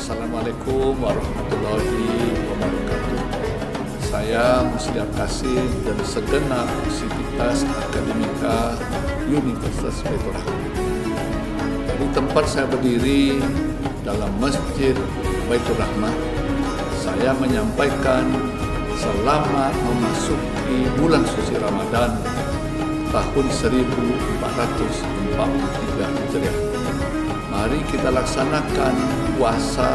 Assalamualaikum warahmatullahi wabarakatuh. Saya Musliar Kasim dari segenap Sivitas Akademika Universitas Baitur Rahmah. Dari tempat saya berdiri dalam Masjid Baitur Rahmah, saya menyampaikan selamat memasuki bulan suci Ramadan tahun 1443 Hijriah. Mari kita laksanakan puasa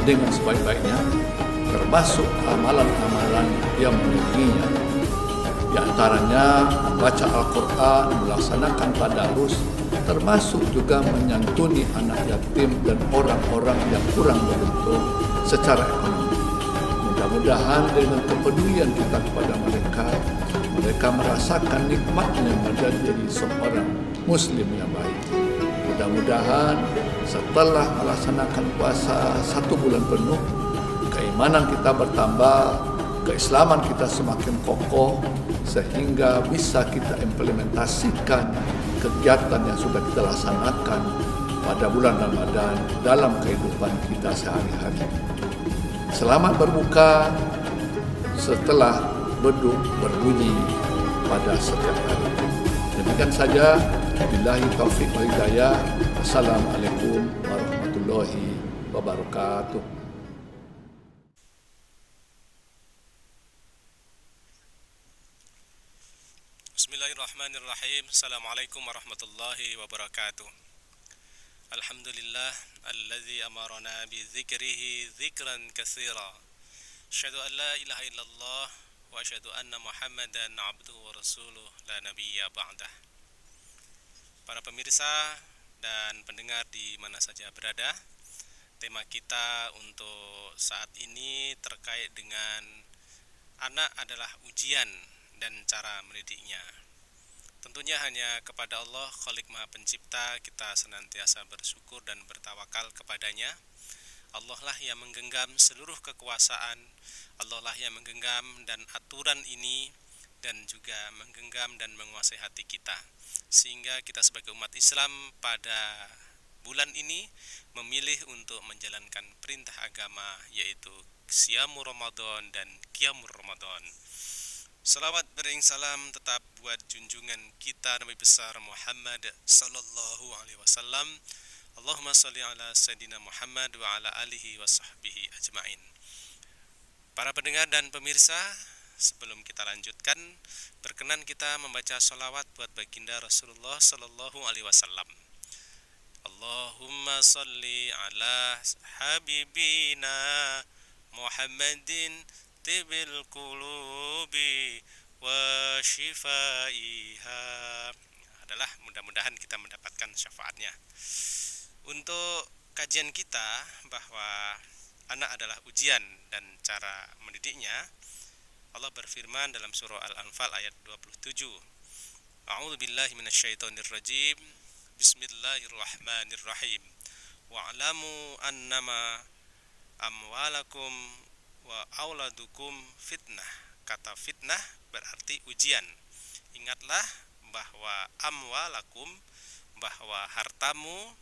dengan sebaik-baiknya, termasuk amalan-amalan yang meningginya. Di antaranya membaca Al-Quran, melaksanakan tadarus, termasuk juga menyantuni anak yatim dan orang-orang yang kurang beruntung secara ekonomi. Mudah-mudahan dengan kepedulian kita kepada mereka merasakan nikmatnya menjadi seorang Muslim yang baik. Mudah-mudahan setelah melaksanakan puasa 1 bulan penuh, keimanan kita bertambah, keislaman kita semakin kokoh, sehingga bisa kita implementasikan kegiatan yang sudah kita laksanakan pada bulan Ramadan dalam kehidupan kita sehari-hari. Selamat berbuka setelah beduk berbunyi pada setiap hari. Demikian saja. Billahi taufiq wal hidayah. Assalamualaikum warahmatullahi wabarakatuh. Bismillahirrahmanirrahim. Assalamualaikum warahmatullahi wabarakatuh. Alhamdulillah alladzi amarana bi dzikrihi dzikran katsira. Asyhadu an la ilaha illallah wa asyhadu anna Muhammadan abduhu wa rasuluh la nabiyya ba'dah. Para pemirsa dan pendengar di mana saja berada, tema kita untuk saat ini terkait dengan anak adalah ujian dan cara mendidiknya. Tentunya hanya kepada Allah Khalik Maha Pencipta kita senantiasa bersyukur dan bertawakal kepadanya. Allah lah yang menggenggam seluruh kekuasaan, Allah lah yang menggenggam dan aturan ini, dan juga menggenggam dan menguasai hati kita, sehingga kita sebagai umat Islam pada bulan ini memilih untuk menjalankan perintah agama, yaitu Siyamul Ramadan dan Qiyamul Ramadan. Salawat bering salam tetap buat junjungan kita Nabi besar Muhammad sallallahu alaihi wasallam. Allahumma shalli ala Sayyidina Muhammad wa ala alihi wa sahbihi ajmain. Para pendengar dan pemirsa, sebelum kita lanjutkan, berkenan kita membaca sholawat buat baginda Rasulullah sallallahu alaihi wasallam. Allahumma sholli ala habibina Muhammadin tibil qulubi wa shifaiha. Adalah mudah-mudahan kita mendapatkan syafaatnya. Untuk kajian kita bahwa anak adalah ujian dan cara mendidiknya, Allah berfirman dalam surah Al-Anfal ayat 27. A'udzu billahi minasyaitonir rajim. Bismillahirrahmanirrahim. Wa'lamu annama amwalakum wa auladukum fitnah. Kata fitnah berarti ujian. Ingatlah bahwa amwalakum, bahwa hartamu,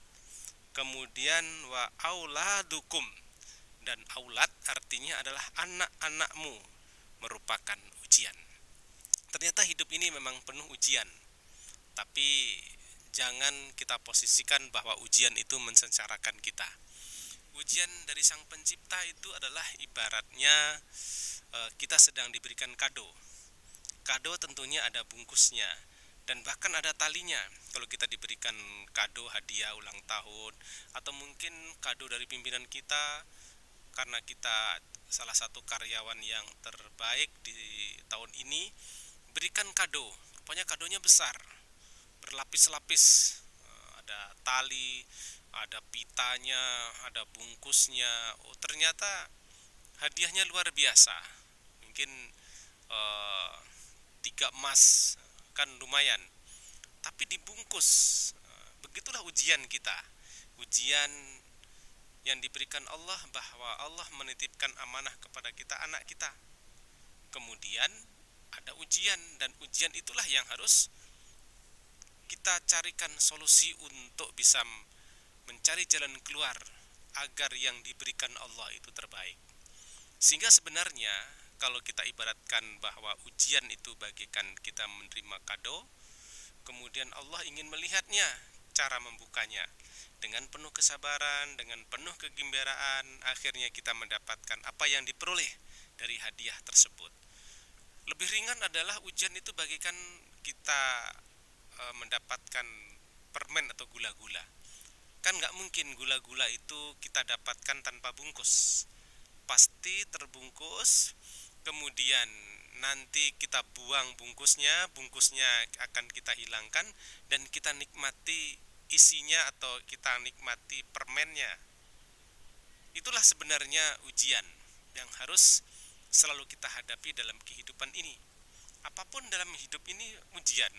kemudian wa auladukum, dan aulad artinya adalah anak-anakmu, merupakan ujian. Ternyata hidup ini memang penuh ujian, tapi jangan kita posisikan bahwa ujian itu mensengsarakan kita. Ujian dari Sang Pencipta itu adalah ibaratnya kita sedang diberikan kado. Kado tentunya ada bungkusnya dan bahkan ada talinya. Kalau kita diberikan kado hadiah ulang tahun, atau mungkin kado dari pimpinan kita karena kita salah satu karyawan yang terbaik di tahun ini, berikan kado. Rupanya kadonya besar, berlapis-lapis, ada tali, ada pitanya, ada bungkusnya. Oh, ternyata hadiahnya luar biasa. Mungkin 3 emas, kan lumayan. Tapi dibungkus. Begitulah ujian kita. Ujian yang diberikan Allah, bahwa Allah menitipkan amanah kepada kita, anak kita. Kemudian ada ujian, dan ujian itulah yang harus kita carikan solusi untuk bisa mencari jalan keluar agar yang diberikan Allah itu terbaik. Sehingga sebenarnya kalau kita ibaratkan bahwa ujian itu bagaikan kita menerima kado, kemudian Allah ingin melihatnya, cara membukanya dengan penuh kesabaran, dengan penuh kegembiraan, akhirnya kita mendapatkan apa yang diperoleh dari hadiah tersebut. Lebih ringan adalah ujian itu bagaikan kita mendapatkan permen atau gula-gula. Kan nggak mungkin gula-gula itu kita dapatkan tanpa bungkus. Pasti terbungkus, kemudian nanti kita buang bungkusnya akan kita hilangkan dan kita nikmati isinya atau kita nikmati permennya. Itulah sebenarnya ujian yang harus selalu kita hadapi dalam kehidupan ini. Apapun dalam hidup ini ujian,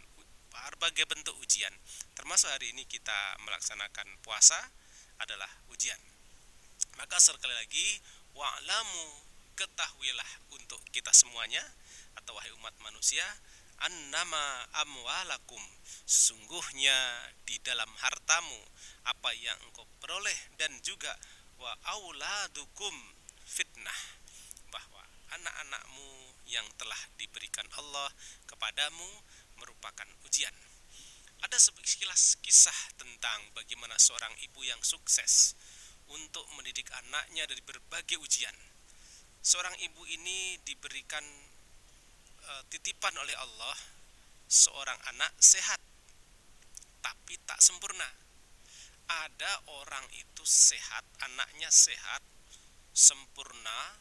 berbagai bentuk ujian. Termasuk hari ini kita melaksanakan puasa adalah ujian. Maka sekali lagi, wa'lamu, ketahuilah untuk kita semuanya atau wahai umat manusia, annama amwalakum, sesungguhnya di dalam hartamu apa yang engkau peroleh dan juga wa auladukum fitnah, bahwa anak-anakmu yang telah diberikan Allah kepadamu merupakan ujian. Ada sekilas kisah tentang bagaimana seorang ibu yang sukses untuk mendidik anaknya dari berbagai ujian. Seorang ibu ini diberikan titipan oleh Allah seorang anak sehat, tapi tak sempurna. Ada orang itu sehat, anaknya sehat, sempurna,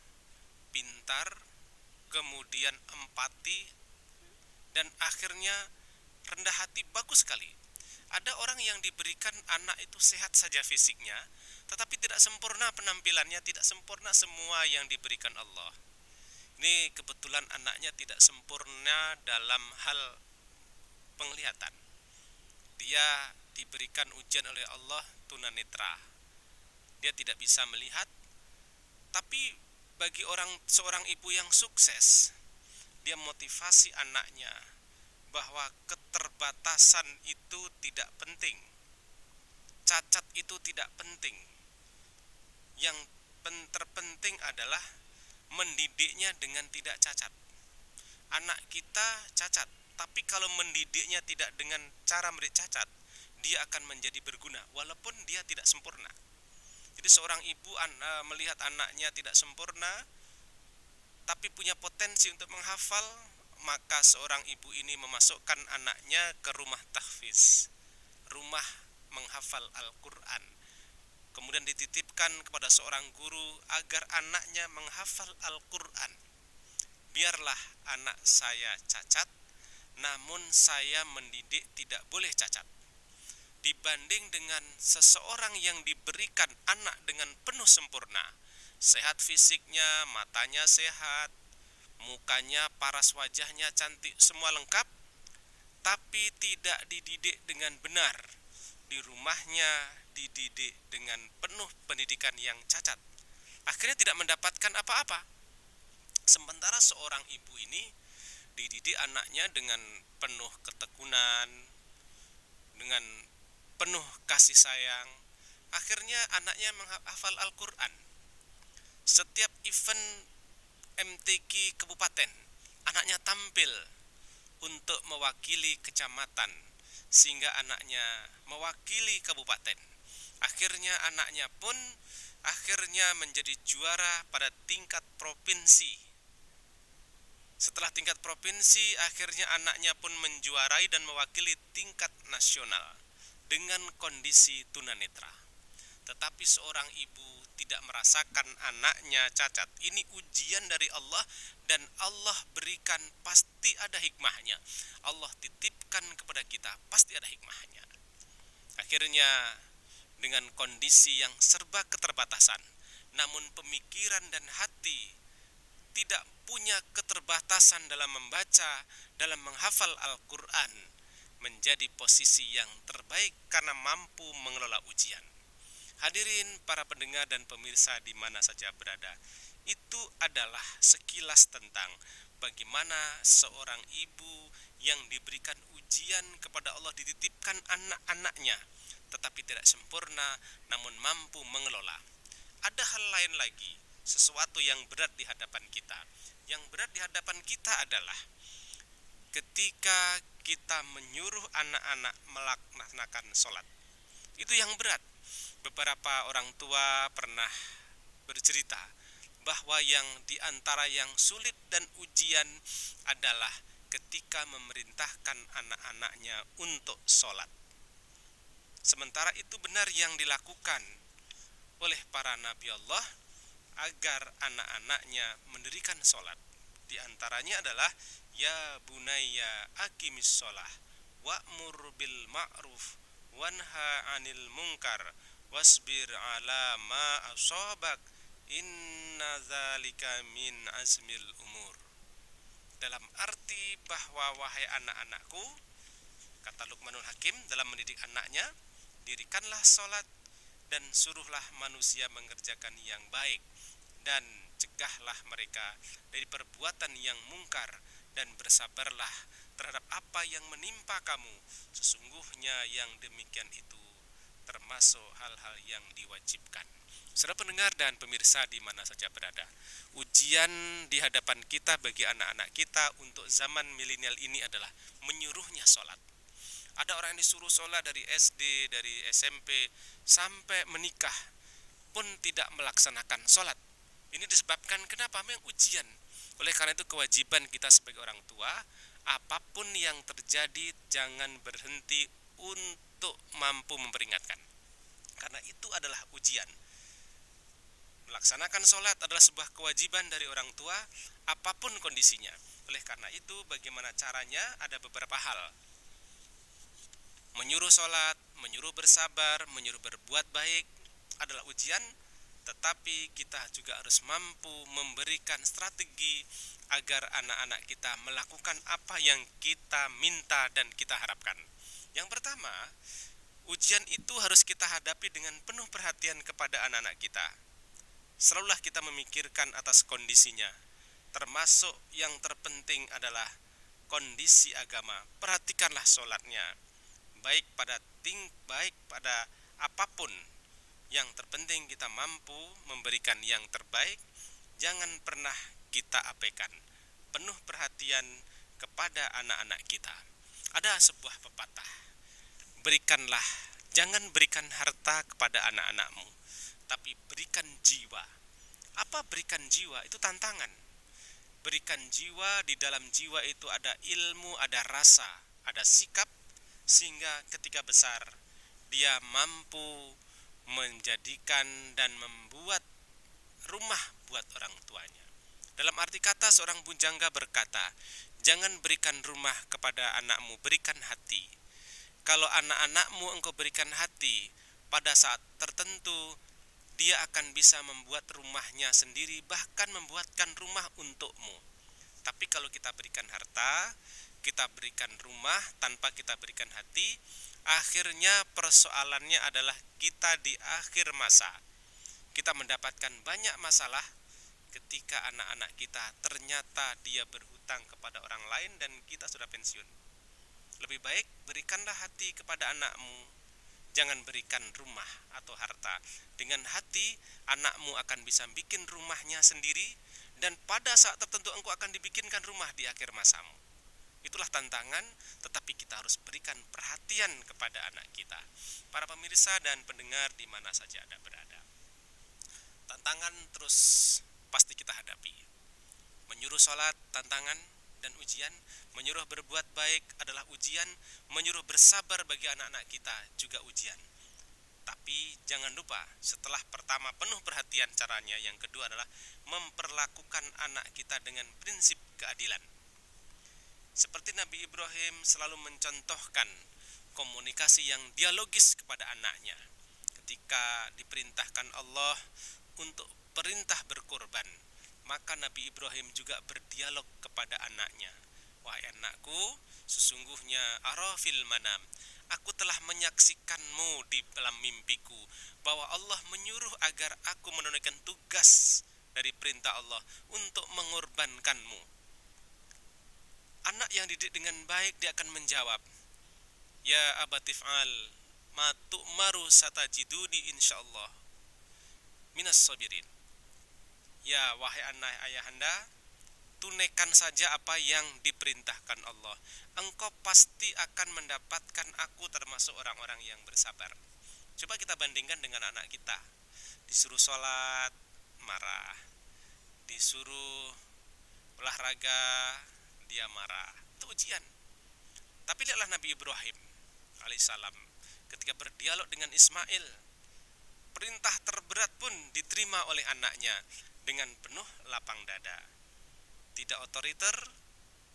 pintar, kemudian empati, dan akhirnya rendah hati, bagus sekali. Ada orang yang diberikan anak itu sehat saja fisiknya, tetapi tidak sempurna penampilannya, tidak sempurna semua yang diberikan Allah. Ini kebetulan anaknya tidak sempurna dalam hal penglihatan. Dia diberikan ujian oleh Allah tunanetra. Dia tidak bisa melihat, tapi bagi seorang ibu yang sukses, dia motivasi anaknya bahwa keterbatasan itu tidak penting, cacat itu tidak penting. Yang terpenting adalah mendidiknya dengan tidak cacat. Anak kita cacat, tapi kalau mendidiknya tidak dengan cara mendidik cacat, dia akan menjadi berguna walaupun dia tidak sempurna. Jadi seorang ibu melihat anaknya tidak sempurna tapi punya potensi untuk menghafal, maka seorang ibu ini memasukkan anaknya ke rumah tahfiz, rumah menghafal Al-Quran. Kemudian dititipkan kepada seorang guru agar anaknya menghafal Al-Quran. Biarlah anak saya cacat, namun saya mendidik tidak boleh cacat. Dibanding dengan seseorang yang diberikan anak dengan penuh sempurna, sehat fisiknya, matanya sehat, mukanya, paras wajahnya cantik, semua lengkap, tapi tidak dididik dengan benar. Di rumahnya dididik dengan penuh pendidikan yang cacat, akhirnya tidak mendapatkan apa-apa. Sementara seorang ibu ini dididik anaknya dengan penuh ketekunan, dengan penuh kasih sayang, akhirnya anaknya menghafal Al-Quran. Setiap event MTQ kabupaten, anaknya tampil untuk mewakili kecamatan, sehingga anaknya mewakili kabupaten. Akhirnya anaknya pun menjadi juara pada tingkat provinsi. Setelah tingkat provinsi, akhirnya anaknya pun menjuarai dan mewakili tingkat nasional dengan kondisi tunanetra. Tetapi seorang ibu tidak merasakan anaknya cacat. Ini ujian dari Allah, dan Allah berikan pasti ada hikmahnya. Allah titipkan kepada kita pasti ada hikmahnya. Akhirnya dengan kondisi yang serba keterbatasan, namun pemikiran dan hati tidak punya keterbatasan dalam membaca, dalam menghafal Al-Quran, menjadi posisi yang terbaik karena mampu mengelola ujian. Hadirin para pendengar dan pemirsa di mana saja berada, itu adalah sekilas tentang bagaimana seorang ibu yang diberikan ujian kepada Allah, dititipkan anak-anaknya, tetapi tidak sempurna, namun mampu mengelola. ada hal lain lagi, sesuatu yang berat di hadapan kita. Yang berat di hadapan kita adalah ketika kita menyuruh anak-anak melaksanakan sholat. Itu yang berat. Beberapa orang tua pernah bercerita bahwa yang diantara yang sulit dan ujian adalah ketika memerintahkan anak-anaknya untuk sholat. Sementara itu benar yang dilakukan oleh para nabi Allah agar anak-anaknya mendirikan sholat. Di antaranya adalah ya bunayya aqimis sholah wa'mur bil ma'ruf wanha 'anil munkar wasbir 'ala ma asabak inna dzalika min azmil umur. Dalam arti bahwa wahai anak-anakku, kata Luqmanul Hakim dalam mendidik anaknya, dirikanlah sholat dan suruhlah manusia mengerjakan yang baik dan cegahlah mereka dari perbuatan yang mungkar dan bersabarlah terhadap apa yang menimpa kamu. Sesungguhnya yang demikian itu termasuk hal-hal yang diwajibkan. Saudara pendengar dan pemirsa di mana saja berada, ujian di hadapan kita bagi anak-anak kita untuk zaman milenial ini adalah menyuruhnya sholat. Ada orang yang disuruh sholat dari SD, dari SMP, sampai menikah pun tidak melaksanakan sholat. Ini disebabkan kenapa? Memang ujian. Oleh karena itu kewajiban kita sebagai orang tua, apapun yang terjadi jangan berhenti untuk mampu memperingatkan. Karena itu adalah ujian. Melaksanakan sholat adalah sebuah kewajiban dari orang tua, apapun kondisinya. Oleh karena itu, bagaimana caranya? Ada beberapa hal. Menyuruh sholat, menyuruh bersabar, menyuruh berbuat baik adalah ujian, tetapi kita juga harus mampu memberikan strategi agar anak-anak kita melakukan apa yang kita minta dan kita harapkan. Yang pertama, ujian itu harus kita hadapi dengan penuh perhatian kepada anak-anak kita. Selalulah kita memikirkan atas kondisinya, termasuk yang terpenting adalah kondisi agama. Perhatikanlah sholatnya, baik pada apapun. Yang terpenting kita mampu memberikan yang terbaik, jangan pernah kita abaikan. Penuh perhatian kepada anak-anak kita. Ada sebuah pepatah, jangan berikan harta kepada anak-anakmu, tapi berikan jiwa. Apa berikan jiwa? Itu tantangan. Berikan jiwa, di dalam jiwa itu ada ilmu, ada rasa, ada sikap, sehingga ketika besar dia mampu menjadikan dan membuat rumah buat orang tuanya. Dalam arti kata seorang bujangga berkata, jangan berikan rumah kepada anakmu, berikan hati. Kalau anak-anakmu engkau berikan hati, pada saat tertentu dia akan bisa membuat rumahnya sendiri, bahkan membuatkan rumah untukmu. Tapi kalau kita berikan harta, kita berikan rumah tanpa kita berikan hati, akhirnya persoalannya adalah kita di akhir masa. Kita mendapatkan banyak masalah ketika anak-anak kita ternyata dia berhutang kepada orang lain dan kita sudah pensiun. Lebih baik berikanlah hati kepada anakmu, jangan berikan rumah atau harta. Dengan hati, anakmu akan bisa bikin rumahnya sendiri, dan pada saat tertentu engkau akan dibikinkan rumah di akhir masamu. Itulah tantangan, tetapi kita harus berikan perhatian kepada anak kita. Para pemirsa dan pendengar di mana saja Anda berada, tantangan terus pasti kita hadapi. Menyuruh sholat tantangan dan ujian, menyuruh berbuat baik adalah ujian, menyuruh bersabar bagi anak-anak kita juga ujian. Tapi jangan lupa, setelah pertama penuh perhatian caranya, yang kedua adalah memperlakukan anak kita dengan prinsip keadilan. Seperti Nabi Ibrahim selalu mencontohkan komunikasi yang dialogis kepada anaknya. Ketika diperintahkan Allah untuk perintah berkorban, maka Nabi Ibrahim juga berdialog kepada anaknya. Wahai anakku, sesungguhnya arafil manam, aku telah menyaksikanmu di dalam mimpiku, bahwa Allah menyuruh agar aku menunaikan tugas dari perintah Allah untuk mengorbankanmu. Anak yang dididik dengan baik, dia akan menjawab, ya abatif'al ma tu'maru satajiduni insyaallah minas minas sabirin. Ya wahai anak ayahanda, tunaikan saja apa yang diperintahkan Allah. Engkau pasti akan mendapatkan aku termasuk orang-orang yang bersabar. Coba kita bandingkan dengan anak kita. Disuruh sholat, marah. Disuruh olahraga, dia marah. Itu ujian. Tapi lihatlah Nabi Ibrahim alaihissalam ketika berdialog dengan Ismail. Perintah terberat pun diterima oleh anaknya dengan penuh lapang dada. Tidak otoriter,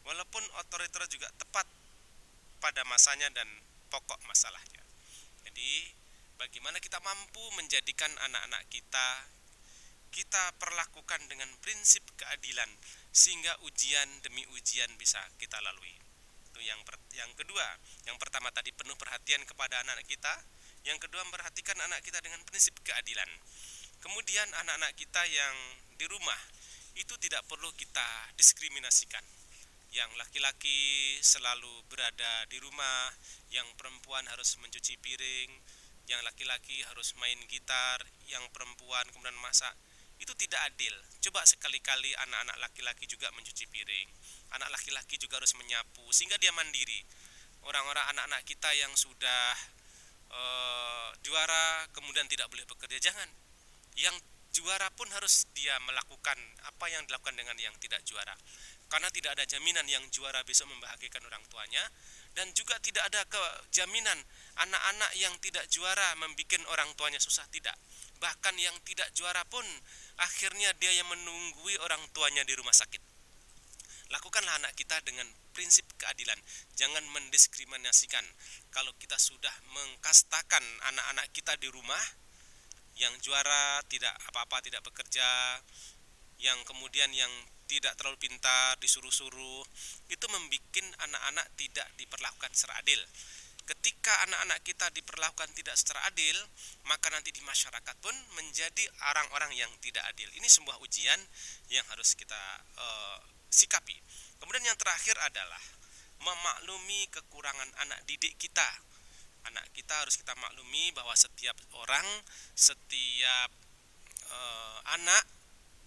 walaupun otoriter juga tepat pada masanya dan pokok masalahnya. Jadi bagaimana kita mampu menjadikan anak-anak kita perlakukan dengan prinsip keadilan sehingga ujian demi ujian bisa kita lalui. Itu yang kedua. Yang pertama tadi penuh perhatian kepada anak kita. Yang kedua memperhatikan anak kita dengan prinsip keadilan. Kemudian anak-anak kita yang di rumah itu tidak perlu kita diskriminasikan. Yang laki-laki selalu berada di rumah, yang perempuan harus mencuci piring, yang laki-laki harus main gitar, yang perempuan kemudian masak. Itu tidak adil. Coba sekali-kali anak-anak laki-laki juga mencuci piring. Anak laki-laki juga harus menyapu sehingga dia mandiri. Orang-orang anak-anak kita yang sudah juara kemudian tidak boleh bekerja, jangan. Yang juara pun harus dia melakukan apa yang dilakukan dengan yang tidak juara. Karena tidak ada jaminan yang juara besok membahagiakan orang tuanya, dan juga tidak ada jaminan anak-anak yang tidak juara membuat orang tuanya susah, tidak. Bahkan yang tidak juara pun akhirnya dia yang menunggui orang tuanya di rumah sakit. Lakukanlah anak kita dengan prinsip keadilan. Jangan mendiskriminasikan. Kalau kita sudah mengkastakan anak-anak kita di rumah, yang juara tidak apa-apa, tidak bekerja, yang kemudian yang tidak terlalu pintar disuruh-suruh, itu membuat anak-anak tidak diperlakukan secara adil. Ketika anak-anak kita diperlakukan tidak secara adil, maka nanti di masyarakat pun menjadi orang-orang yang tidak adil. Ini sebuah ujian yang harus kita sikapi. Kemudian yang terakhir adalah memaklumi kekurangan anak didik kita. Anak kita harus kita maklumi bahwa setiap orang, setiap anak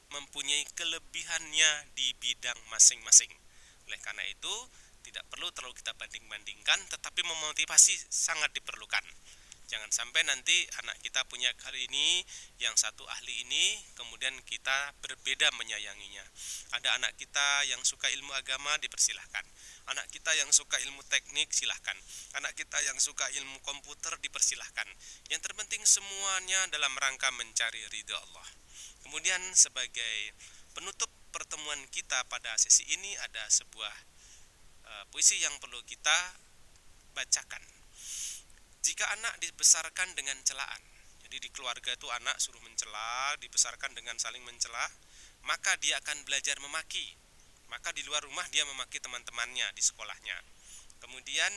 mempunyai kelebihannya di bidang masing-masing. Oleh karena itu tidak perlu terlalu kita banding-bandingkan, tetapi memotivasi sangat diperlukan. Jangan sampai nanti anak kita punya hal ini, yang satu ahli ini, kemudian kita berbeda menyayanginya. Ada anak kita yang suka ilmu agama, dipersilahkan. Anak kita yang suka ilmu teknik, silahkan. Anak kita yang suka ilmu komputer, dipersilahkan. Yang terpenting semuanya dalam rangka mencari ridha Allah. Kemudian sebagai penutup pertemuan kita pada sesi ini ada sebuah puisi yang perlu kita bacakan. Jika anak dibesarkan dengan celaan, jadi di keluarga itu anak suruh mencela, dibesarkan dengan saling mencela, maka dia akan belajar memaki. Maka di luar rumah dia memaki teman-temannya di sekolahnya. Kemudian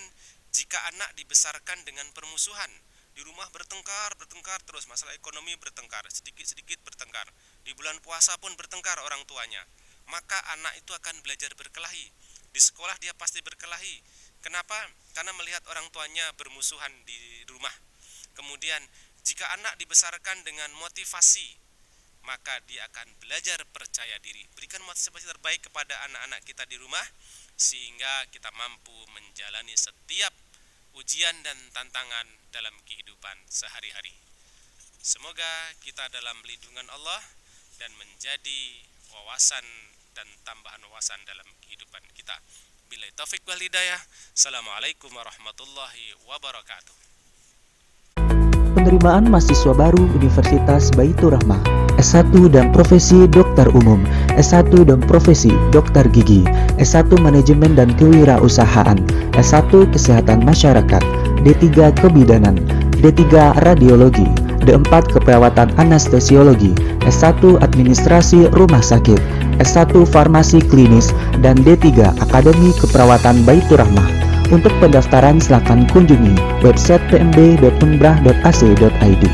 jika anak dibesarkan dengan permusuhan, di rumah bertengkar terus, masalah ekonomi bertengkar, sedikit-sedikit bertengkar. Di bulan puasa pun bertengkar orang tuanya. Maka anak itu akan belajar berkelahi. Di sekolah dia pasti berkelahi. Kenapa? Karena melihat orang tuanya bermusuhan di rumah. Kemudian jika anak dibesarkan dengan motivasi, maka dia akan belajar percaya diri. Berikan motivasi terbaik kepada anak-anak kita di rumah, sehingga kita mampu menjalani setiap ujian dan tantangan dalam kehidupan sehari-hari. Semoga kita dalam lindungan Allah dan menjadi wawasan dan tambahan wawasan dalam kehidupan kita. Billahi taufik wal hidayah. Assalamualaikum warahmatullahi wabarakatuh. Penerimaan mahasiswa baru Universitas Baitur Rahmah, S1 dan Profesi Dokter Umum, S1 dan Profesi Dokter Gigi, S1 Manajemen dan Kewirausahaan, S1 Kesehatan Masyarakat, D3 Kebidanan, D3 Radiologi, D4 Keperawatan Anestesiologi, S1 Administrasi Rumah Sakit, S1 Farmasi Klinis, dan D3 Akademi Keperawatan Baitur Rahmah. Untuk pendaftaran silakan kunjungi website pmb.unbrah.ac.id.